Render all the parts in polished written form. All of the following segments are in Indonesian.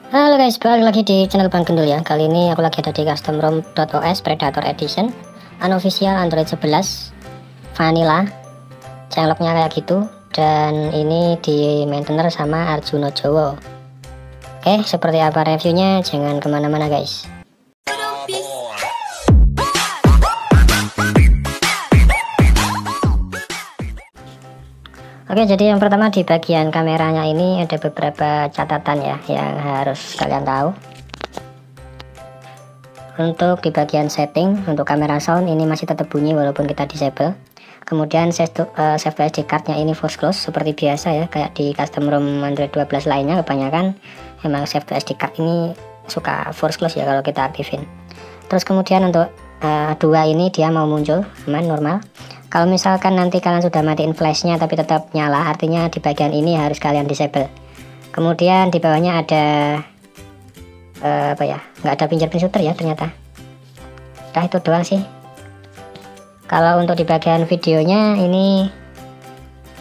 Halo guys, balik lagi di channel Bang Gendul ya. Kali ini aku lagi ada di customrom.os Predator Edition unofficial Android 11 vanilla. Changelognya kayak gitu. Dan ini di maintainer sama Arjuno Jowo. Oke, seperti apa reviewnya? Jangan kemana-mana guys. Oke, jadi yang pertama di bagian kameranya ini ada beberapa catatan ya yang harus kalian tahu. Untuk di bagian setting untuk kamera sound ini masih tetap bunyi walaupun kita disable. Kemudian save SD cardnya ini force close seperti biasa ya, kayak di custom ROM Android 12 lainnya kebanyakan emang save SD card ini suka force close ya kalau kita aktifin. Terus kemudian untuk dua ini dia mau muncul aman normal. Kalau misalkan nanti kalian sudah matiin flashnya tapi tetap nyala, artinya di bagian ini harus kalian disable. Kemudian di bawahnya ada apa ya, nggak ada fingerprint shooter ya ternyata. Nah itu doang sih. Kalau untuk di bagian videonya ini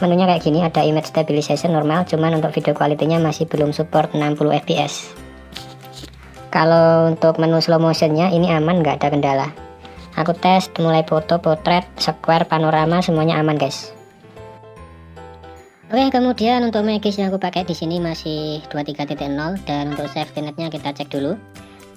menunya kayak gini, ada image stabilization normal, cuman untuk video kualitinya masih belum support 60 fps. Kalau untuk menu slow motionnya ini aman, nggak ada kendala. Aku tes mulai foto, potret, square, panorama semuanya aman guys. Oke, kemudian untuk magis yang aku pakai di sini masih 23.0 dan untuk safety netnya kita cek dulu.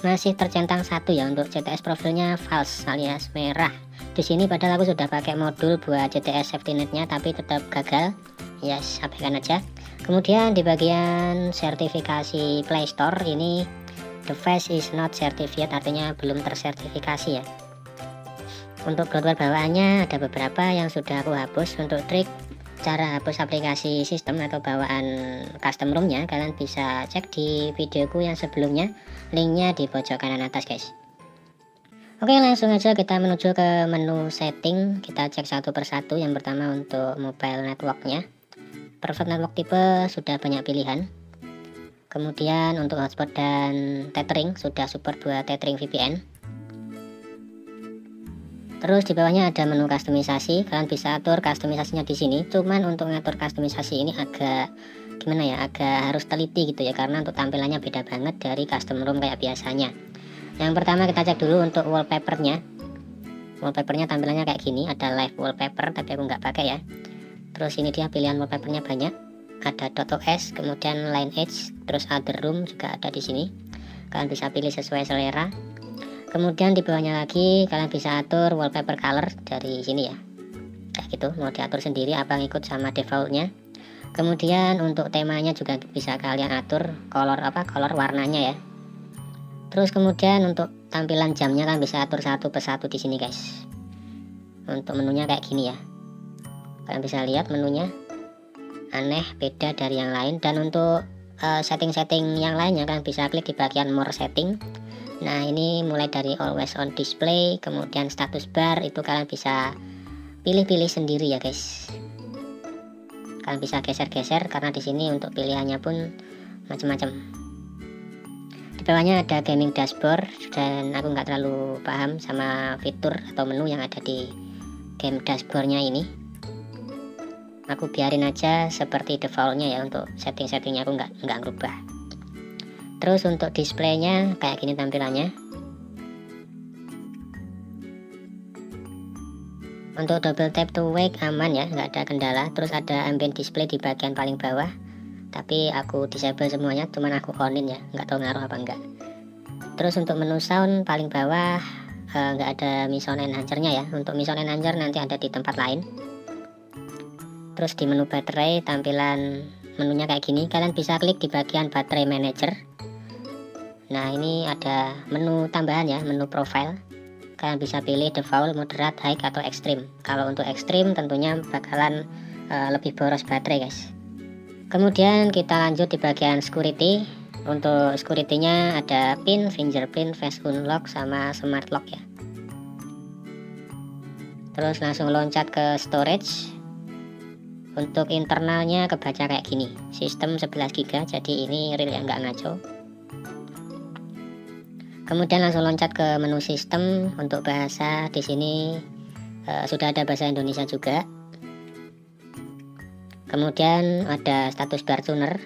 Masih tercentang satu ya, untuk CTS profilnya false alias merah. Di sini padahal aku sudah pakai modul buat CTS safety netnya tapi tetap gagal. Yes, abaikan aja. Kemudian di bagian sertifikasi Play Store ini device is not certified, artinya belum tersertifikasi ya. Untuk bloatware bawaannya ada beberapa yang sudah aku hapus. Untuk trik cara hapus aplikasi sistem atau bawaan custom ROM-nya kalian bisa cek di videoku yang sebelumnya, linknya di pojok kanan atas guys. Oke, langsung aja kita menuju ke menu setting. Kita cek satu persatu. Yang pertama untuk mobile networknya, private network tipe sudah banyak pilihan. Kemudian untuk hotspot dan tethering sudah support buat tethering VPN. Terus di bawahnya ada menu kustomisasi, kalian bisa atur kustomisasinya di sini. Cuman untuk ngatur kustomisasi ini agak gimana ya, agak harus teliti gitu ya, karena untuk tampilannya beda banget dari custom ROM kayak biasanya. Yang pertama kita cek dulu untuk wallpapernya. Wallpapernya tampilannya kayak gini, ada live wallpaper tapi aku nggak pakai ya. Terus ini dia pilihan wallpapernya banyak, ada .os, kemudian Lineage, terus other room juga ada di sini. Kalian bisa pilih sesuai selera. Kemudian di bawahnya lagi kalian bisa atur wallpaper color dari sini ya, kayak gitu, mau diatur sendiri apa ngikut sama defaultnya. Kemudian untuk temanya juga bisa kalian atur color warnanya ya. Terus kemudian untuk tampilan jamnya kalian bisa atur satu persatu di sini guys. Untuk menunya kayak gini ya, kalian bisa lihat menunya aneh, beda dari yang lain. Dan untuk setting-setting yang lainnya kalian bisa klik di bagian more setting. Nah ini mulai dari always on display, kemudian status bar itu kalian bisa pilih-pilih sendiri ya guys. Kalian bisa geser-geser karena di sini untuk pilihannya pun macam-macam. Di bawahnya ada gaming dashboard dan aku nggak terlalu paham sama fitur atau menu yang ada di game dashboardnya ini. Aku biarin aja seperti defaultnya ya, untuk setting-settingnya aku nggak ngerubah. Terus untuk displaynya kayak gini tampilannya. Untuk double tap to wake aman ya, nggak ada kendala. Terus ada ambient display di bagian paling bawah, tapi aku disable semuanya, cuman aku onin ya, nggak tahu ngaruh apa enggak. Terus untuk menu sound paling bawah nggak ada mission enhancer-nya ya. Untuk mission enhancer nanti ada di tempat lain. Terus di menu baterai tampilan menunya kayak gini, kalian bisa klik di bagian baterai manager. Nah ini ada menu tambahan ya, menu profile. Kalian bisa pilih default, moderate, high atau extreme. Kalau untuk extreme tentunya bakalan lebih boros baterai guys. Kemudian kita lanjut di bagian security. Untuk security-nya ada pin, fingerprint, face unlock sama smart lock ya. Terus langsung loncat ke storage. Untuk internalnya kebaca kayak gini, sistem 11 GB, jadi ini real ya, nggak ngaco. Kemudian langsung loncat ke menu sistem. Untuk bahasa di sini sudah ada bahasa Indonesia juga. Kemudian ada status bar tuner.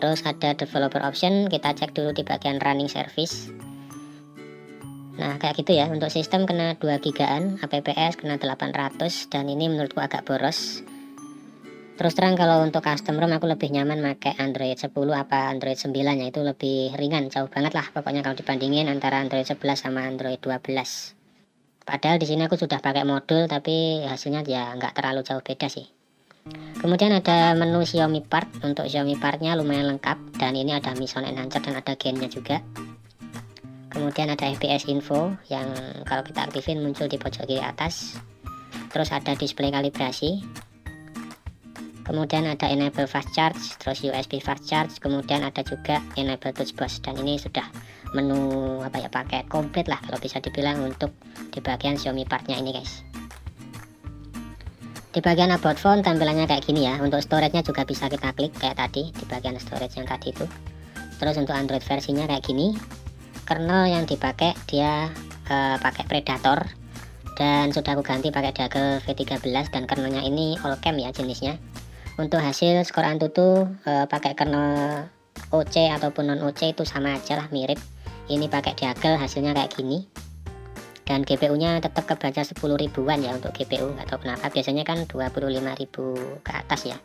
Terus ada developer option, kita cek dulu di bagian running service. Nah kayak gitu ya, untuk sistem kena 2 gigaan, APPS kena 800, dan ini menurutku agak boros. Terus terang kalau untuk custom ROM aku lebih nyaman pakai Android 10 apa Android 9 ya, itu lebih ringan, jauh banget lah pokoknya kalau dibandingin antara Android 11 sama Android 12. Padahal di sini aku sudah pakai modul tapi hasilnya ya nggak terlalu jauh beda sih. Kemudian ada menu Xiaomi Part. Untuk Xiaomi Partnya lumayan lengkap, dan ini ada Mission Enhancer dan ada gainnya juga. Kemudian ada FPS info yang kalau kita aktifin muncul di pojok kiri atas. Terus ada display kalibrasi. Kemudian ada enable fast charge, terus USB fast charge, kemudian ada juga enable touch bus, dan ini sudah menu apa ya, paket komplit lah kalau bisa dibilang untuk di bagian Xiaomi Partnya ini guys. Di bagian about phone tampilannya kayak gini ya. Untuk storage-nya juga bisa kita klik kayak tadi di bagian storage yang tadi itu. Terus untuk Android versinya kayak gini. Kernel yang dipakai dia pakai Predator, dan sudah aku ganti pakai Deagle V13, dan kernelnya ini all cam ya jenisnya. Untuk hasil skor AnTuTu pakai kernel OC ataupun non OC itu sama aja lah, mirip. Ini pakai Deagle hasilnya kayak gini. Dan GPU nya tetap kebaca 10 ribuan ya untuk GPU, atau kenapa biasanya kan 25.000 ke atas ya.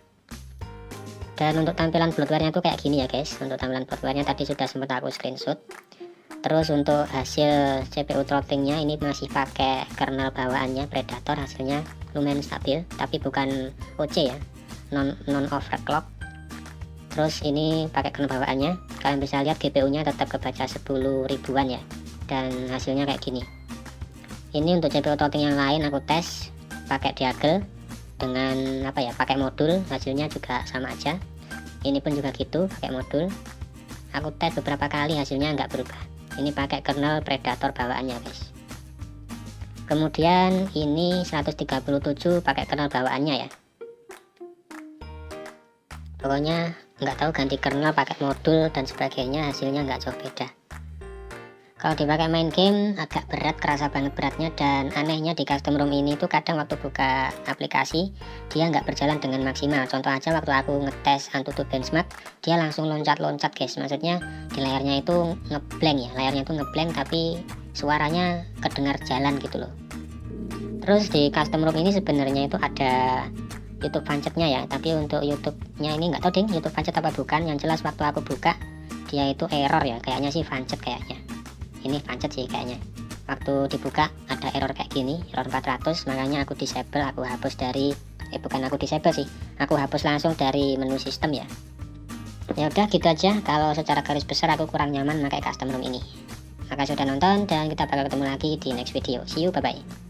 Dan untuk tampilan bloatware-nya tuh kayak gini ya guys. Untuk tampilan bloatware-nya tadi sudah sempat aku screenshot. Terus untuk hasil CPU throttling-nya ini masih pakai kernel bawaannya Predator, hasilnya lumayan stabil tapi bukan OC ya, non overclock. Terus ini pakai kernel bawaannya, kalian bisa lihat GPU nya tetap kebaca 10 ribuan ya, dan hasilnya kayak gini. Ini untuk CPU throttling yang lain aku tes pakai Deagle dengan apa ya, pakai modul, hasilnya juga sama aja. Ini pun juga gitu pakai modul. Aku tes beberapa kali hasilnya nggak berubah. Ini pakai kernel Predator bawaannya guys. Kemudian ini 137 pakai kernel bawaannya ya. Pokoknya nggak tahu ganti kernel pakai modul dan sebagainya, hasilnya nggak jauh beda. Kalau dipakai main game agak berat, kerasa banget beratnya, dan anehnya di custom ROM ini tuh kadang waktu buka aplikasi dia nggak berjalan dengan maksimal. Contoh aja waktu aku ngetes AnTuTu Benchmark, dia langsung loncat-loncat guys. Maksudnya di layarnya itu ngeblank ya, layarnya itu ngeblank tapi suaranya kedengar jalan gitu loh. Terus di custom ROM ini sebenarnya itu ada YouTube pancetnya ya, tapi untuk YouTube-nya ini nggak tahu ding YouTube pancet apa bukan. Yang jelas waktu aku buka dia itu error ya, kayaknya sih pancet kayaknya. Ini pancet sih kayaknya. Waktu dibuka ada error kayak gini, error 400, makanya aku disable, aku hapus dari bukan aku disable sih, aku hapus langsung dari menu sistem ya. Ya udah gitu aja, kalau secara garis besar aku kurang nyaman pakai custom ROM ini. Makasih sudah nonton, dan kita bakal ketemu lagi di next video. See you, bye bye.